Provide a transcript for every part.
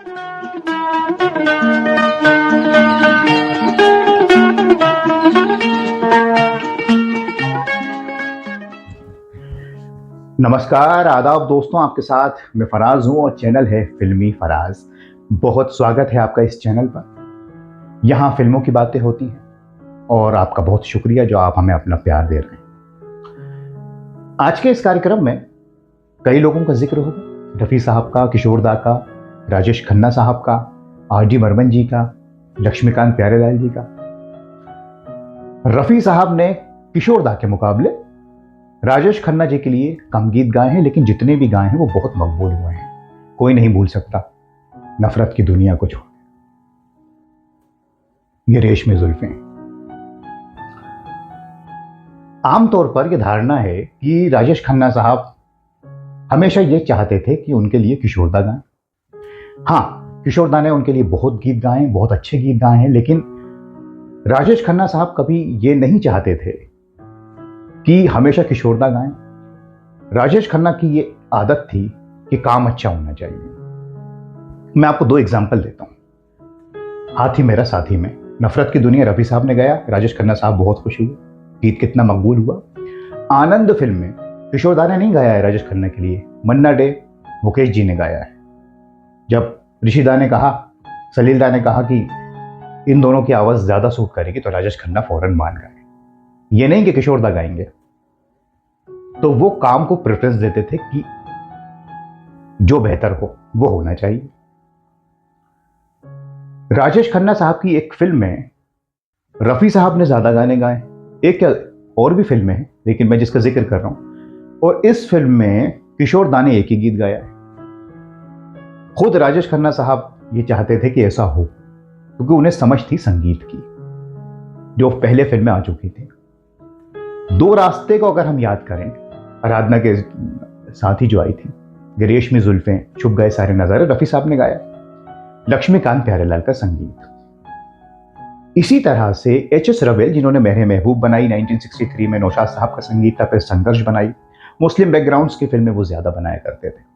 नमस्कार, आदाब दोस्तों, आपके साथ मैं फराज हूं और चैनल है फिल्मी फराज। बहुत स्वागत है आपका इस चैनल पर। यहाँ फिल्मों की बातें होती हैं और आपका बहुत शुक्रिया जो आप हमें अपना प्यार दे रहे हैं। आज के इस कार्यक्रम में कई लोगों का जिक्र होगा। रफ़ी साहब का, किशोर दा का, राजेश खन्ना साहब का, आर.डी. बर्मन जी का, लक्ष्मीकांत प्यारेलाल जी का। रफ़ी साहब ने किशोर दा के मुकाबले राजेश खन्ना जी के लिए कम गीत गाए हैं, लेकिन जितने भी गाए हैं वो बहुत मकबूल हुए हैं। कोई नहीं भूल सकता नफरत की दुनिया को छोड़, ये रेशमी जुल्फें। आमतौर पर यह धारणा है कि राजेश खन्ना साहब हमेशा ये चाहते थे कि उनके लिए किशोर दा गाएं। हाँ, किशोर दा ने उनके लिए बहुत गीत गाए, बहुत अच्छे गीत गाए हैं, लेकिन राजेश खन्ना साहब कभी ये नहीं चाहते थे कि हमेशा किशोर दा गाएं। राजेश खन्ना की ये आदत थी कि काम अच्छा होना चाहिए। मैं आपको 2 एग्जाम्पल देता हूं। हाथी मेरा साथी में नफरत की दुनिया रफ़ी साहब ने गाया, राजेश खन्ना साहब बहुत खुश हुए, गीत कितना मकबूल हुआ। आनंद फिल्म में किशोर दा ने नहीं गाया है राजेश खन्ना के लिए, मन्ना डे मुकेश जी ने गाया है। जब ऋषि दा ने कहा, सलील दा ने कहा कि इन दोनों की आवाज ज्यादा सूट करेगी, तो राजेश खन्ना फौरन मान गए। ये नहीं कि किशोर दा गाएंगे। तो वो काम को प्रेफरेंस देते थे कि जो बेहतर हो वो होना चाहिए। राजेश खन्ना साहब की एक फिल्म में रफ़ी साहब ने ज्यादा गाने गाए, एक क्या और भी फिल्में हैं, लेकिन मैं जिसका जिक्र कर रहा हूं, और इस फिल्म में किशोर दा ने एक ही गीत गाया है। खुद राजेश खन्ना साहब ये चाहते थे कि ऐसा हो, क्योंकि उन्हें समझ थी संगीत की जो पहले फिल्में आ चुकी थी। 2 रास्ते को अगर हम याद करें, आराधना के साथ ही जो आई थी, रेशमी जुल्फें, छुप गए सारे नजारे, रफ़ी साहब ने गाया। लक्ष्मीकांत प्यारेलाल का संगीत। इसी तरह से एच.एस. रवेल, जिन्होंने मेरे महबूब बनाई 1963 में, नौशाद साहब का संगीत था, फिर संघर्ष बनाई। मुस्लिम बैकग्राउंड्स की फिल्में वो ज्यादा बनाया करते थे।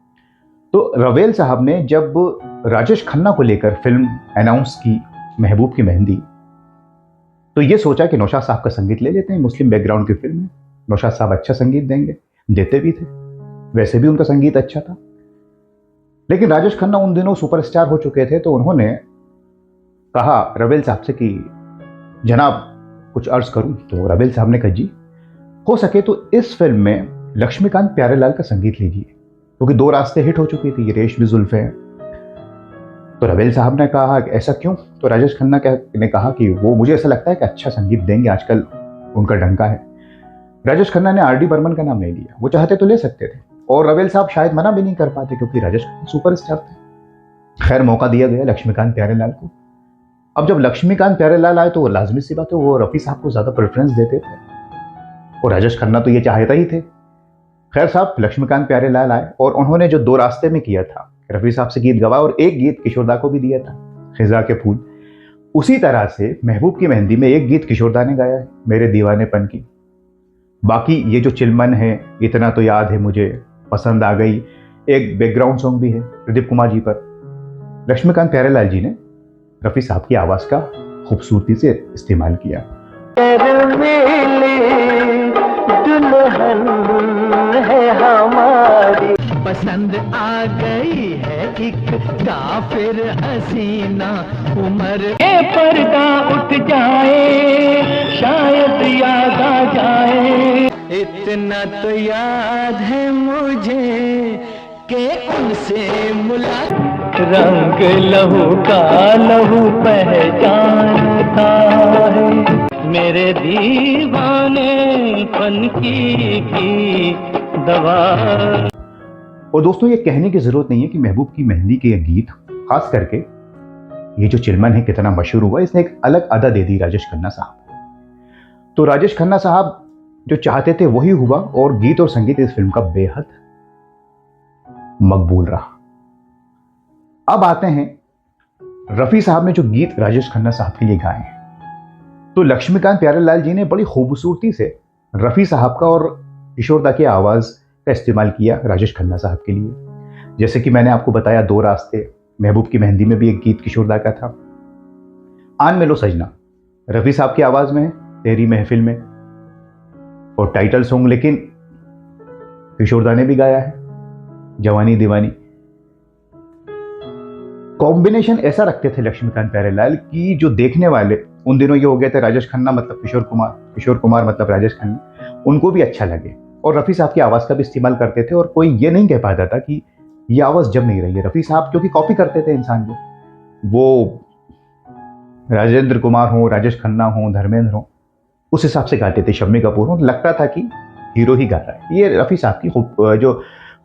तो रवेल साहब ने जब राजेश खन्ना को लेकर फिल्म अनाउंस की, महबूब की मेहंदी, तो ये सोचा कि नौशाद साहब का संगीत ले लेते हैं, मुस्लिम बैकग्राउंड की फिल्म है, नौशाद साहब अच्छा संगीत देंगे, देते भी थे, वैसे भी उनका संगीत अच्छा था। लेकिन राजेश खन्ना उन दिनों सुपरस्टार हो चुके थे, तो उन्होंने कहा रवेल साहब से कि जनाब कुछ अर्ज करूं। तो रवेल साहब ने कहा जी, हो सके तो इस फिल्म में लक्ष्मीकांत प्यारेलाल का संगीत लीजिए, क्योंकि 2 रास्ते हिट हो चुकी थी, ये रेशमी जुल्फें। तो रवेल साहब ने कहा ऐसा क्यों? तो राजेश खन्ना ने कहा कि वो मुझे ऐसा लगता है कि अच्छा संगीत देंगे, आजकल उनका डंका है। राजेश खन्ना ने आर.डी. बर्मन का नाम नहीं लिया, वो चाहते तो ले सकते थे, और रवेल साहब शायद मना भी नहीं कर पाते, क्योंकि राजेश खन्ना सुपरस्टार थे। खैर, मौका दिया गया लक्ष्मीकांत प्यारेलाल को। अब जब लक्ष्मीकांत प्यारेलाल आए, तो वो लाजमी सी बात है, वो रफ़ी साहब को ज्यादा प्रेफरेंस देते थे, और राजेश खन्ना तो ये चाहता ही थे। खैर साहब, लक्ष्मीकांत प्यारेलाल आए और उन्होंने जो 2 रास्ते में किया था, रफ़ी साहब से गीत गवाया और एक गीत किशोर दा को भी दिया था, खिजा के फूल। उसी तरह से महबूब की मेहंदी में एक गीत किशोर दा ने गाया है, मेरे दीवानेपन की। बाकी ये जो चिलमन है, इतना तो याद है मुझे, पसंद आ गई, एक बैकग्राउंड सॉन्ग भी है प्रदीप कुमार जी पर। लक्ष्मीकांत प्यारेलाल जी ने रफ़ी साहब की आवाज का खूबसूरती से इस्तेमाल किया। दुल्हन है हमारी, पसंद आ गई है एक काफिर हसीना, उम्र के पर्दा उठ जाए, शायद याद आ जाए। इतना तो याद है मुझे कि उनसे मुलाकात, रंग लहू का लहू पहचानता है, मेरे दीवानेपन की दवा। और दोस्तों, ये कहने की जरूरत नहीं है कि महबूब की मेहंदी के गीत, खास करके ये जो चिलमन है, कितना मशहूर हुआ, इसने एक अलग अदा दे दी राजेश खन्ना साहब। तो राजेश खन्ना साहब जो चाहते थे वही हुआ, और गीत और संगीत इस फिल्म का बेहद मकबूल रहा। अब आते हैं रफ़ी साहब ने जो गीत राजेश खन्ना साहब के लिए गाए हैं। तो लक्ष्मीकांत प्यारेलाल जी ने बड़ी खूबसूरती से रफ़ी साहब का और किशोर दा की आवाज का इस्तेमाल किया राजेश खन्ना साहब के लिए। जैसे कि मैंने आपको बताया, 2 रास्ते, महबूब की मेहंदी में भी एक गीत किशोर दा का था। आन में लो सजना रफ़ी साहब की आवाज़ में है, तेरी महफिल में, और टाइटल सॉन्ग लेकिन किशोर दा ने भी गाया है, जवानी दीवानी। कॉम्बिनेशन ऐसा रखते थे लक्ष्मीकांत प्यारेलाल की जो देखने वाले, उन दिनों ये हो गए थे राजेश खन्ना मतलब किशोर कुमार मतलब राजेश खन्ना, उनको भी अच्छा लगे और रफ़ी साहब की आवाज़ का भी इस्तेमाल करते थे। और कोई ये नहीं कह पाता था कि ये आवाज़ जब नहीं रही है। रफ़ी साहब क्योंकि कॉपी करते थे इंसान को, वो राजेंद्र कुमार हो, राजेश खन्ना हो, धर्मेंद्र हो, उस हिसाब से गाते थे। शम्मी कपूर हो, लगता था कि हीरो ही गा रहा है। ये रफ़ी साहब की जो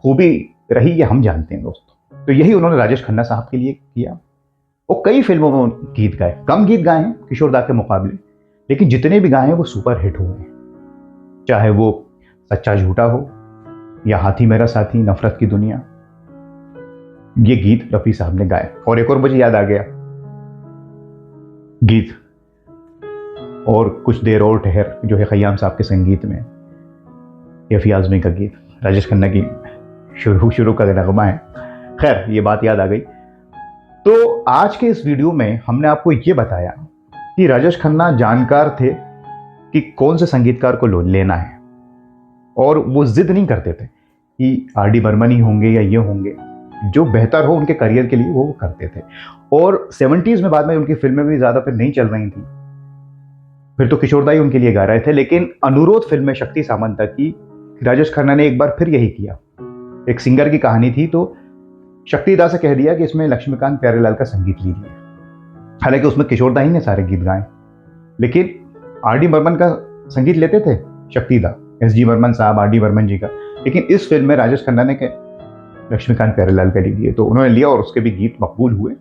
खूबी रही, ये हम जानते हैं दोस्तों। तो यही उन्होंने राजेश खन्ना साहब के लिए किया। वो कई फिल्मों में गीत गाए, कम गीत गाए हैं किशोर दा के मुकाबले, लेकिन जितने भी गाए हैं वो सुपर हिट हुए हैं। चाहे वो सच्चा झूठा हो या हाथी मेरा साथी, नफरत की दुनिया, ये गीत रफ़ी साहब ने गाए। और एक और मुझे याद आ गया गीत, और कुछ देर और ठहर, जो है खयाम साहब के संगीत में, यफी आजमी का गीत, राजेश खन्ना की शुरू का नगमा है। खैर, ये बात याद आ गई। तो आज के इस वीडियो में हमने आपको ये बताया कि राजेश खन्ना जानकार थे कि कौन से संगीतकार को लेना है, और वो जिद नहीं करते थे कि आर डी बर्मन ही होंगे या ये होंगे, जो बेहतर हो उनके करियर के लिए वो करते थे। और 70s में बाद में उनकी फिल्में भी ज़्यादा फिर नहीं चल रही थी, फिर तो किशोर दा ही उनके लिए गा रहे थे। लेकिन अनुरोध फिल्म में शक्ति सामंत की राजेश खन्ना ने एक बार फिर यही किया। एक सिंगर की कहानी थी, तो शक्ति दा से कह दिया कि इसमें लक्ष्मीकांत प्यारेलाल का संगीत लीजिए। हालांकि उसमें किशोर दा ही ने सारे गीत गाए, लेकिन आर डी बर्मन का संगीत लेते थे शक्ति दा, एस जी बर्मन साहब, आर डी बर्मन जी का। लेकिन इस फिल्म में राजेश खन्ना ने लक्ष्मीकांत प्यारेलाल का लिए, तो उन्होंने लिया और उसके भी गीत मकबूल हुए।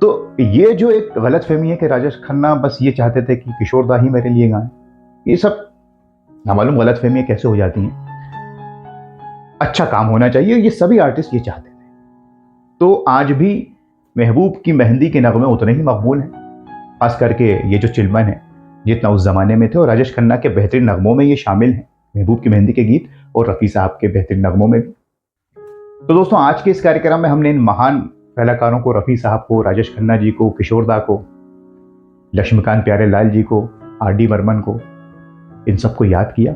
तो ये जो एक गलत फहमी है कि राजेश खन्ना बस ये चाहते थे कि किशोर दा ही मेरे लिए गाएं, ये सब नामालूम गलत फहमियां कैसे हो जाती हैं। अच्छा काम होना चाहिए, ये सभी आर्टिस्ट ये चाहते थे। तो आज भी महबूब की मेहंदी के नगमे उतने ही मकबूल हैं, खास करके ये जो चिलमन है जितना उस जमाने में थे, और राजेश खन्ना के बेहतरीन नगमों में ये शामिल हैं, महबूब की मेहंदी के गीत और रफ़ी साहब के बेहतरीन नगमों में भी। तो दोस्तों, आज के इस कार्यक्रम में हमने इन महान कलाकारों को, रफ़ी साहब को, राजेश खन्ना जी को, किशोर दा को, लक्ष्मीकांत प्यारेलाल जी को, आर डी बर्मन को, इन सबको याद किया।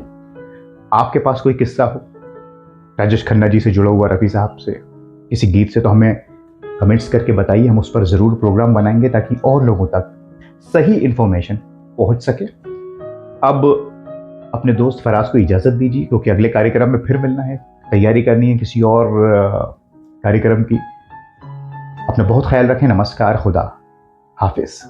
आपके पास कोई किस्सा हो राजेश खन्ना जी से जुड़ा हुआ, रफ़ी साहब से, किसी गीत से, तो हमें कमेंट्स करके बताइए। हम उस पर ज़रूर प्रोग्राम बनाएंगे ताकि और लोगों तक सही इन्फॉर्मेशन पहुंच सके। अब अपने दोस्त फराज को इजाज़त दीजिए, क्योंकि अगले कार्यक्रम में फिर मिलना है, तैयारी करनी है किसी और कार्यक्रम की। अपना बहुत ख्याल रखें। नमस्कार, खुदा हाफिज़।